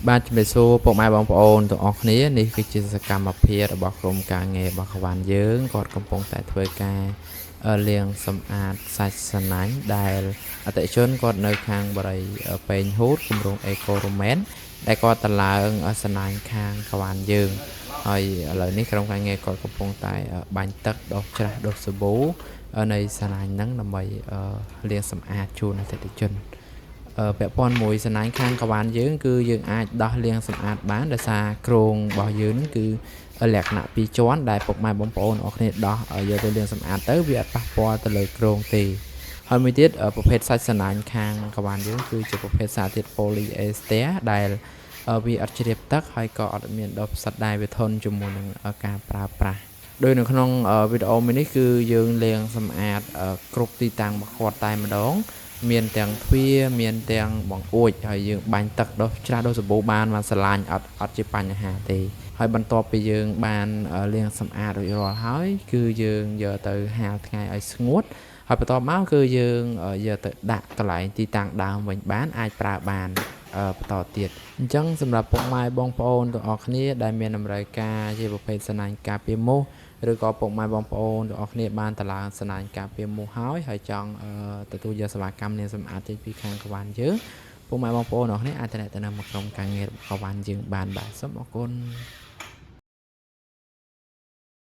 បាទជំរាបសួរពុកម៉ែបងប្អូនទាំងអស់គ្នានេះគឺជាសកម្មភាពរបស់ក្រុមការងាររបស់ក្បានយើងគាត់កំពុងតែធ្វើការលាងសម្អាតសាច់សណាញ់ដែលអតិថិជនគាត់នៅខាងបរិយពេញហូតគម្រោងអេកូរូមែនដែលគាត់តឡើងសណាញ់ខាងក្បានយើងហើយឥឡូវនេះក្រុមការងារគាត់កំពុងតែបាញ់ទឹកដុសច្រាសដុសសាប៊ូនៃសណាញ់ហ្នឹងដើម្បីលាងសម្អាតជូនអតិថិជនពាក់ព័ន្ធមួយសណាញ់ខាងក្បានយើងគឺយើងអាចដោះលាងសម្អាតបានដោយសារគ្រោងរបស់យើងហ្នឹងគឺលក្ខណៈពីរជាន់ដែលពុកម៉ែបងប្អូនអរគ្នាដោះយកទៅលាងសម្អាតទៅវាអត់ប៉ះពាល់ទៅលើគ្រោងទេហើយមួយទៀតប្រភេទសាច់សណាញ់ខាងក្បានយើងគឺជាប្រភេទសារធាតុ polyester ដែលវាអត់ជ្រាបទឹកហើយក៏អត់មានដុះផ្សិតដែរវាធន់ជាមួយនឹងការប្រើប្រាស់ដោយនៅក្នុងវីដេអូមួយនេះគឺយើងលាងសម្អាតគ្រប់ទីតាំងរបស់គាត់តែម្ដងមានទាំងទ្វារមានទាំងបង្អួចហើយយើងបាញ់ទឹកដុសច្រាសដុសសាប៊ូបានស្រឡាញ់អត់ជាបញ្ហាទេហើយបន្ទាប់ពីយើងបានលាងសម្អាតរួចរាល់ហើយគឺយើងយកទៅហាលថ្ងៃឲ្យស្ងួតហើយបន្ទាប់មកគឺយើងយកទៅដាក់កន្លែងទីតាំងដើមវិញបានអាចប្រើបានបន្តទៀតអញ្ចឹងសម្រាប់ពុកម៉ែបងប្អូនទាំងអស់គ្នាដែលមានតម្រូវការជាប្រភេទសណាញ់ការពារមូសឬក៏ពុកម៉ែបងប្អូនទាំងអស់គ្នាបានតឡើងសណាញ់ការពារមូសហើយចង់ទទួលយកសេវាកម្មលាងសម្អាតចេញពីខាងក្បានយើងពុកម៉ែបងប្អូនទាំងអស់គ្នាអាចតំណែងមកក្រុមការងារក្បានយើងបានបាទសូមអរគុណ